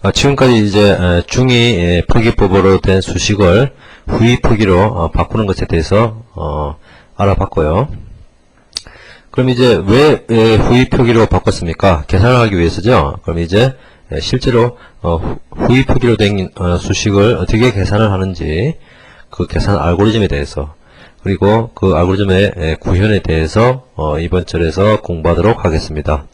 지금까지 이제 중위 표기법으로 된 수식을 후위 표기로 바꾸는 것에 대해서 알아봤고요. 그럼 이제 왜 후위 표기로 바꿨습니까? 계산을 하기 위해서죠. 그럼 이제 실제로 후위 표기로 된 수식을 어떻게 계산을 하는지 그 계산 알고리즘에 대해서 그리고 그 알고리즘의 구현에 대해서 이번 절에서 공부하도록 하겠습니다.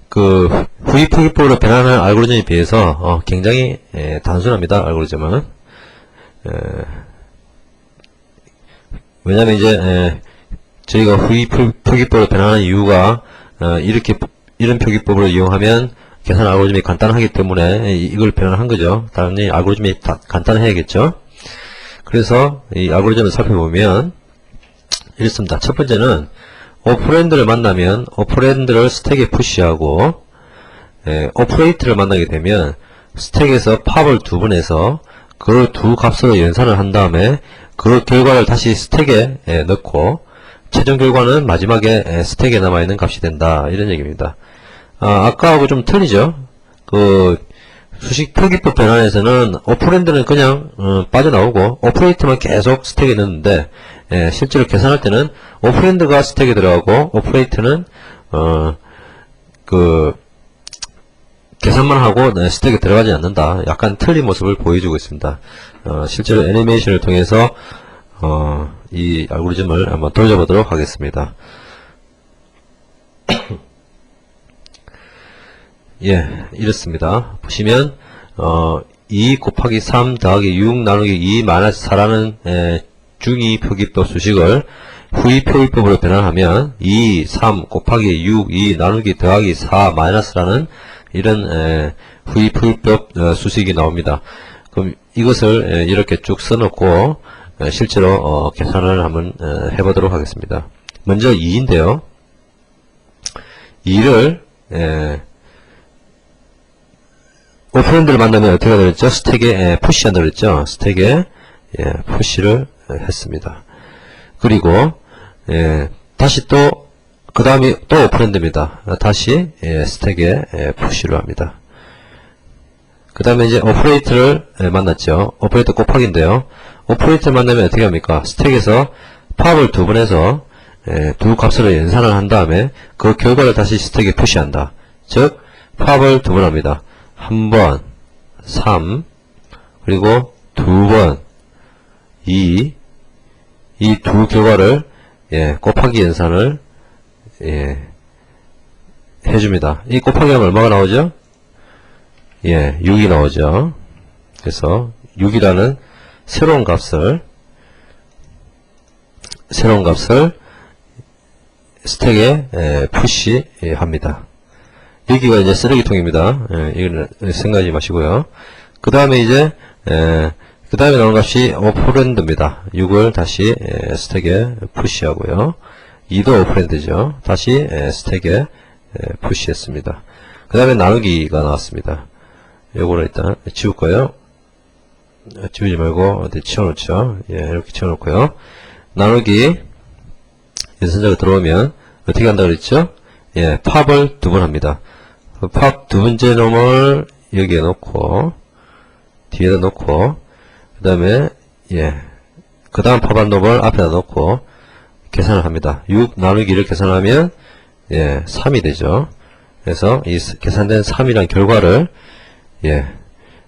그 후위 표기법으로 변환하는 알고리즘에 비해서 굉장히 단순합니다. 알고리즘은 왜냐하면 이제 저희가 후위 표기법으로 변환하는 이유가 이런 표기법을 이용하면 계산 알고리즘이 간단하기 때문에 이걸 변환한 거죠. 당연히 알고리즘이 간단해야겠죠. 그래서 이 알고리즘을 살펴보면 이렇습니다. 첫 번째는 오퍼랜드를 만나면 오퍼랜드를 스택에 푸시하고 오퍼레이트를 만나게 되면 스택에서 팝을 두 번 해서 그 두 값으로 연산을 한 다음에 그 결과를 다시 스택에 넣고 최종 결과는 마지막에 스택에 남아있는 값이 된다. 이런 얘기입니다. 아까하고 좀 틀리죠? 그 수식 표기법 변환에서는 오퍼랜드는 그냥 빠져나오고 오퍼레이트만 계속 스택에 넣는데 실제로 계산할 때는 오퍼랜드가 스택에 들어가고 오퍼레이트는 그 계산만 하고 스택에 들어가지 않는다. 약간 틀린 모습을 보여주고 있습니다. 실제로 애니메이션을 통해서 이 알고리즘을 한번 돌려보도록 하겠습니다. 예, 이렇습니다. 보시면 2 곱하기 3 더하기 6 나누기 2 마이너스 4라는 중위 표기법 수식을 후위 표기법으로 변환하면 2, 3 곱하기 6, 2 나누기 더하기 4 마이너스라는 이런 후위 표기법 수식이 나옵니다. 그럼 이것을 이렇게 쭉 써놓고 실제로 계산을 한번 해보도록 하겠습니다. 먼저 2인데요. 2를 오퍼랜드를 만나면 어떻게 하다 그랬죠? 스택에 푸시한다 그랬죠? 스택에 푸시를 했습니다. 그리고 다시 또 그 다음이 또 오퍼랜드입니다. 다시 스택에 푸시를 합니다. 그 다음에 이제 오퍼레이트를 만났죠. 오퍼레이트 곱하기인데요. 오퍼레이트를 만나면 어떻게 합니까? 스택에서 팝을 두 번 해서 두 값으로 연산을 한 다음에 그 결과를 다시 스택에 푸시한다. 즉 팝을 두 번 합니다. 한 번, 3, 그리고 두 번, 2, 이 두 결과를 곱하기 연산을 해줍니다. 이 곱하기 하면 얼마가 나오죠? 6이 나오죠. 그래서 6이라는 새로운 값을 스택에 푸시합니다. 여기가 이제 쓰레기통입니다. 이거는 생각하지 마시고요. 그 다음에 이제 그 다음에 나오는 값이 오퍼랜드입니다. 6을 다시 스택에 푸시하고요. 2도 오퍼랜드죠. 다시 스택에 푸시했습니다. 그 다음에 나누기가 나왔습니다. 요거를 일단 지울 거예요. 지우지 말고 어디 치워놓죠. 이렇게 치워놓고요. 나누기 연산자가 들어오면 어떻게 한다 그랬죠? 팝을 두 번 합니다. 팝 두 번째 놈을 여기에 놓고 뒤에다 놓고 그 다음에 그 다음 팝한 놈을 앞에다 놓고 계산을 합니다. 6 나누기를 계산하면 3이 되죠. 그래서 이 계산된 3이란 결과를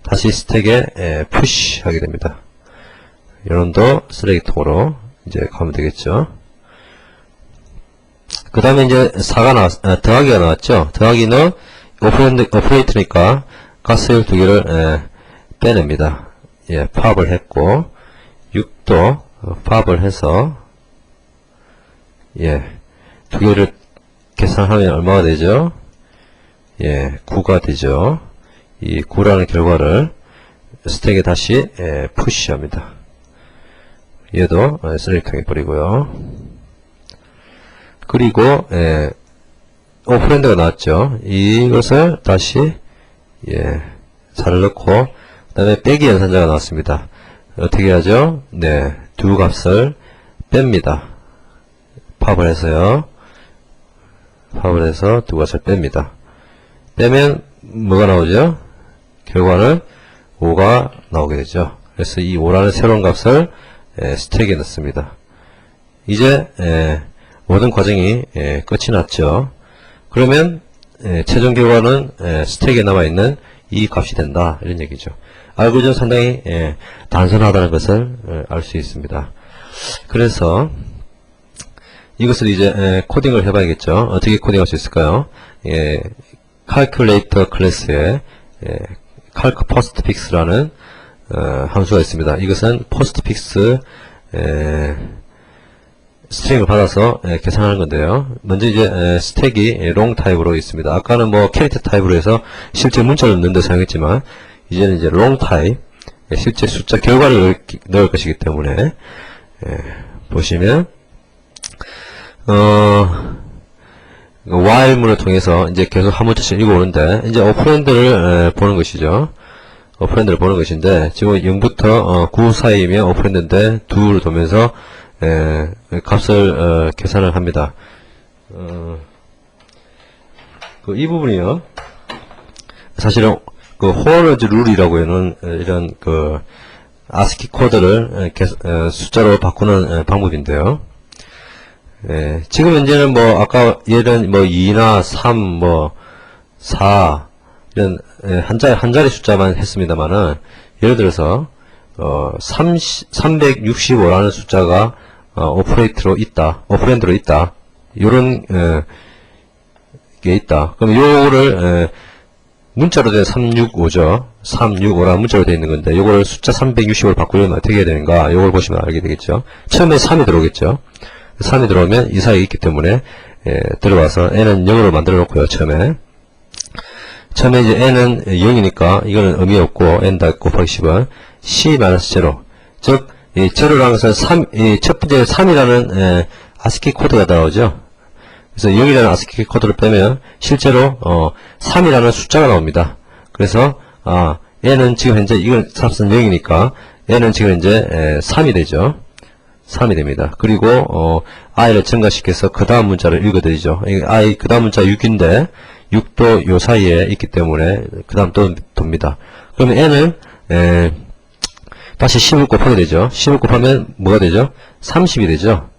다시 스택에 푸시하게 됩니다. 이런도 쓰레기통으로 이제 가면 되겠죠. 그 다음에 이제 4가 더하기가 나왔죠. 더하기는 오퍼레이트니까 가스열 두 개를 빼냅니다. 팝을 했고 6도 팝을 해서 두 개를 계산하면 얼마가 되죠? 9가 되죠. 이 9라는 결과를 스택에 다시 푸시합니다. 얘도 쓰레기통에 버리고요. 그리고 오퍼랜드가 나왔죠. 이것을 다시 자를 넣고 그 다음에 빼기 연산자가 나왔습니다. 어떻게 하죠? 두 값을 뺍니다. 팝을 해서요. 팝을 해서 두 값을 뺍니다. 빼면 뭐가 나오죠? 결과는 5가 나오게 되죠. 그래서 이 5라는 새로운 값을 스택에 넣습니다. 이제 모든 과정이 끝이 났죠. 그러면 최종 결과는 스택에 남아있는 이 값이 된다, 이런 얘기죠. 알고리즘 상당히 단순하다는 것을 알 수 있습니다. 그래서 이것을 이제 코딩을 해봐야겠죠. 어떻게 코딩할 수 있을까요? calculator 클래스에 calc postfix라는 함수가 있습니다. 이것은 postfix 스트링을 받아서 계산하는 건데요. 먼저 이제 스택이 long 타입으로 있습니다. 아까는 뭐 캐릭터 타입으로 해서 실제 문자를 넣는 데 사용했지만 이제는 이제 long 타입, 실제 숫자 결과를 넣을 것이기 때문에 보시면 while문을 통해서 이제 계속 한 문자씩 읽어오는데 이제 오퍼랜드를 보는 것이죠. 오퍼랜드를 보는 것인데 지금 0부터 9 사이이면 오퍼랜드인데 2를 두면서 값을 계산을 합니다. 이 부분이요. 사실은 그 호어러즈 룰이라고 하는 이런 그 ASCII 코드를 숫자로 바꾸는 방법인데요. 지금 현재는 뭐 아까 예는 뭐 2나 3, 뭐 4 이런 한 자리 숫자만 했습니다만은 예를 들어서 365라는 숫자가 오퍼레이트로 있다, 오퍼랜드로 있다, 요런 게 있다. 그럼 요거를 문자로 된 365죠. 365라는 문자로 되어 있는 건데 요걸 숫자 365를 바꾸려면 어떻게 해야 되는가, 요걸 보시면 알게 되겠죠. 처음에 3이 들어오겠죠. 3이 들어오면 이 사이에 있기 때문에 들어와서 n은 0으로 만들어 놓고요. 처음에 이제 n은 0이니까 이거는 의미 없고 n 다 곱하기 10은 c-0 즉 제로라는 것은 첫 번째 3이라는 ASCII 코드가 나오죠. 그래서 0이라는 ASCII 코드를 빼면 실제로 3이라는 숫자가 나옵니다. 그래서 n은 지금 현재 이건 값은 0이니까 n은 지금 현재 3이 되죠. 3이 됩니다. 그리고 i를 증가시켜서 그 다음 문자를 읽어드리죠. i 그 다음 문자 6인데 6도 요 사이에 있기 때문에 그 다음 또 돕니다. 그러면 n은 다시 10을 곱하게 되죠. 10을 곱하면 뭐가 되죠? 30이 되죠.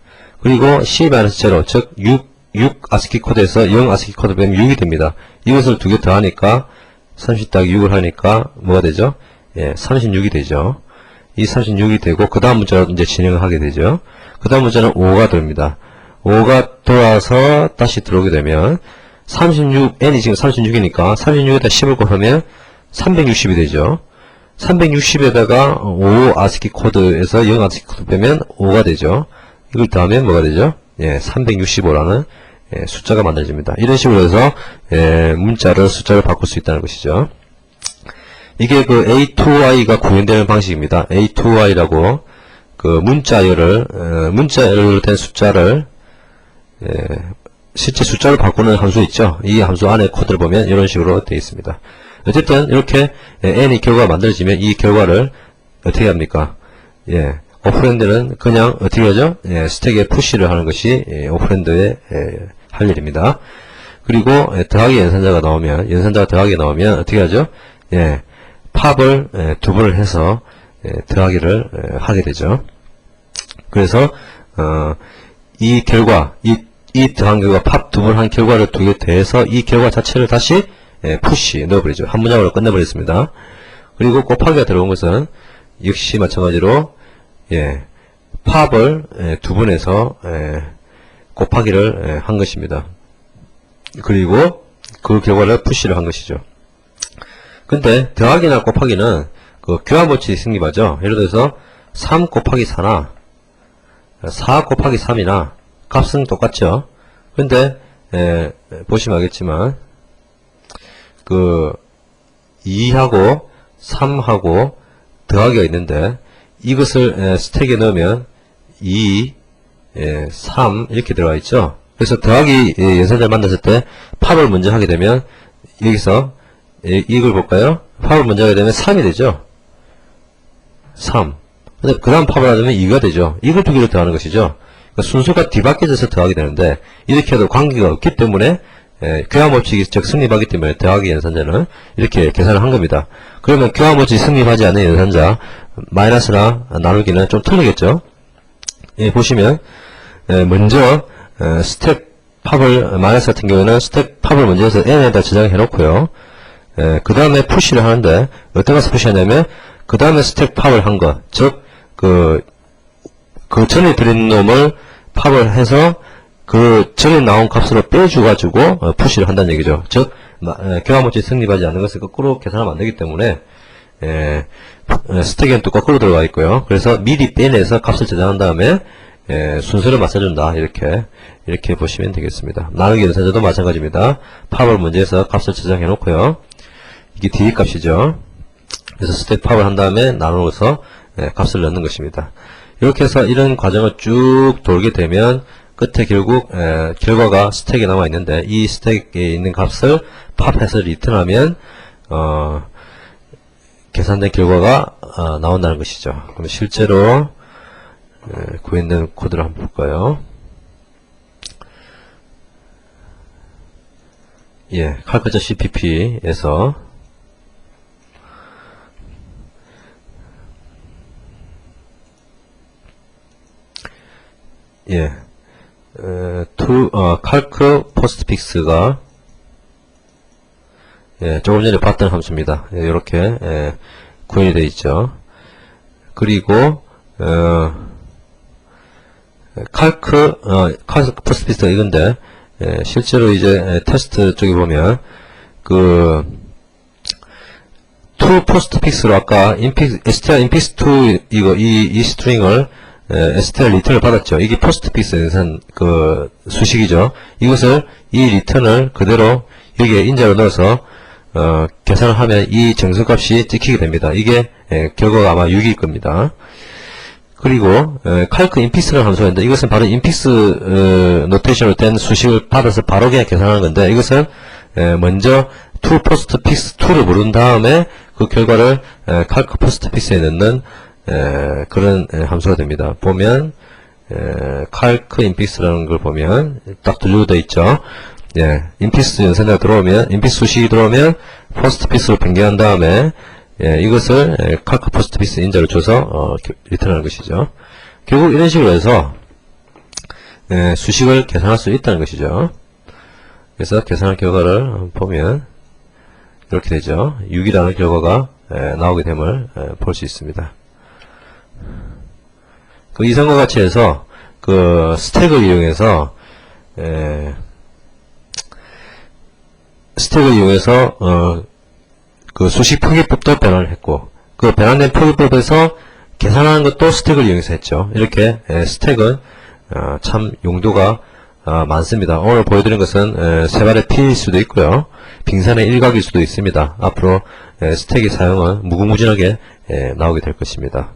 그리고 c-0 즉 6 ASCII 코드에서 0 ASCII 코드 빼면 6이 됩니다. 이것을 두 개 더하니까 30 더하기 6을 하니까 뭐가 되죠? 36이 되죠. 이 36이 되고 그 다음 문자로 이제 진행을 하게 되죠. 그 다음 문자는 5가 됩니다. 5가 돌아서 다시 들어오게 되면 36, n이 지금 36이니까 36에다 10을 곱하면 360이 되죠. 360에다가 5 ASCII 코드에서 0 ASCII 코드 빼면 5가 되죠. 이걸 더하면 뭐가 되죠? 365라는 숫자가 만들어집니다. 이런 식으로 해서 문자를 숫자를 바꿀 수 있다는 것이죠. 이게 그 A2I가 구현되는 방식입니다. A2I라고 그 문자열로 된 숫자를 실제 숫자를 바꾸는 함수 있죠. 이 함수 안에 코드를 보면 이런 식으로 되어 있습니다. 어쨌든 이렇게 n이 결과가 만들어지면 이 결과를 어떻게 합니까? 오퍼랜드는 그냥 어떻게 하죠? 스택에 푸시를 하는 것이 오퍼랜드의 할 일입니다. 그리고 더하기 연산자가 나오면 어떻게 하죠? 팝을 두 번을 해서 더하기를 하게 되죠. 그래서 이 결과, 이 더한 결과, 팝 두 번 한 결과를 두 개 더해서 이 결과 자체를 다시 푸시 넣어버리죠. 한 문장으로 끝내버렸습니다. 그리고 곱하기가 들어온 것은 역시 마찬가지로 팝을 두 번 해서 곱하기를 한 것입니다. 그리고 그 결과를 푸시를 한 것이죠. 근데 더하기나 곱하기는 그 교환법칙이 성립하죠. 예를 들어서 3 곱하기 4나 4 곱하기 3이나 값은 똑같죠. 근데 보시면 알겠지만 그 2하고 3하고 더하기가 있는데 이것을 스택에 넣으면 2, 3 이렇게 들어가 있죠. 그래서 더하기 연산자를 만났을 때 팝을 먼저 하게 되면 여기서 이걸 볼까요? 팝을 먼저 하게 되면 3이 되죠. 3. 근데 그 다음 팝을 하면 2가 되죠. 이걸 두 개를 더하는 것이죠. 그러니까 순서가 뒤바뀌어져서 더하게 되는데 이렇게 해도 관계가 없기 때문에 교환법칙이 즉 승립하기 때문에 더하기 연산자는 이렇게 계산을 한 겁니다. 그러면 교환법칙이 승립하지 않는 연산자 마이너스나 나누기는 좀 틀리겠죠. 보시면 먼저 스텝 팝을 마이너스 같은 경우에는 스텝 팝을 먼저 해서 n에다 저장해 놓고요. 그 다음에 푸시를 하는데 어떤 것을 푸시하냐면 그 다음에 스텝 팝을 한 것, 즉 그 전에 들인 놈을 팝을 해서 그 전에 나온 값으로 빼줘가지고 푸시를 한다는 얘기죠. 즉 교환법칙이 승립하지 않는 것을 거꾸로 계산하면 안 되기 때문에 스택에는 또 거꾸로 들어가 있고요. 그래서 미리 빼내서 값을 저장한 다음에 순서를 맞춰준다. 이렇게 보시면 되겠습니다. 나누기 연산자도 마찬가지입니다. 팝을 먼저 해서 값을 저장해 놓고요. 이게 뒤 값이죠. 그래서 스택 팝을 한 다음에 나누어서 값을 넣는 것입니다. 이렇게 해서 이런 과정을 쭉 돌게 되면 끝에 결국 결과가 스택에 남아 있는데 이 스택에 있는 값을 팝해서 리턴하면 계산된 결과가 나온다는 것이죠. 그럼 실제로 구현된 코드를 한번 볼까요? calc.cpp에서 calc postfix가 조금 전에 봤던 함수입니다. 이렇게 구현이 되어 있죠. 그리고 calc postfix가 이건데 실제로 이제 테스트 쪽에 보면 to postfix로 아까 str infix2 이 스트링을 str 리턴을 받았죠. 이게 postfix 연산 수식이죠. 이것을 이 리턴을 그대로 여기에 인자로 넣어서 계산을 하면 이 정수값이 찍히게 됩니다. 이게 결과가 아마 6일 겁니다. 그리고 calc infix라는 함수가 있는데 이것은 바로 infix 노테이션으로 된 수식을 받아서 바로 그냥 계산하는 건데 이것은 먼저 to postfix 2를 부른 다음에 그 결과를 calc postfix에 넣는 그런 함수가 됩니다. 보면 calc infix라는 걸 보면 딱 분류가 되어 있죠. infix 연산자가 들어오면 infix 수식이 들어오면 postfix로 변경한 다음에 이것을 calc postfix 인자를 줘서 리턴하는 것이죠. 결국 이런 식으로 해서 수식을 계산할 수 있다는 것이죠. 그래서 계산한 결과를 보면 이렇게 되죠. 6이라는 결과가 나오게 됨을 볼 수 있습니다. 이상과 같이 해서 스택을 이용해서 수식 표기법도 변환을 했고 그 변환된 표기법에서 계산하는 것도 스택을 이용해서 했죠. 이렇게 스택은 참 용도가 많습니다. 오늘 보여드린 것은 세발의 P일 수도 있고요. 빙산의 일각일 수도 있습니다. 앞으로 스택의 사용은 무궁무진하게 나오게 될 것입니다.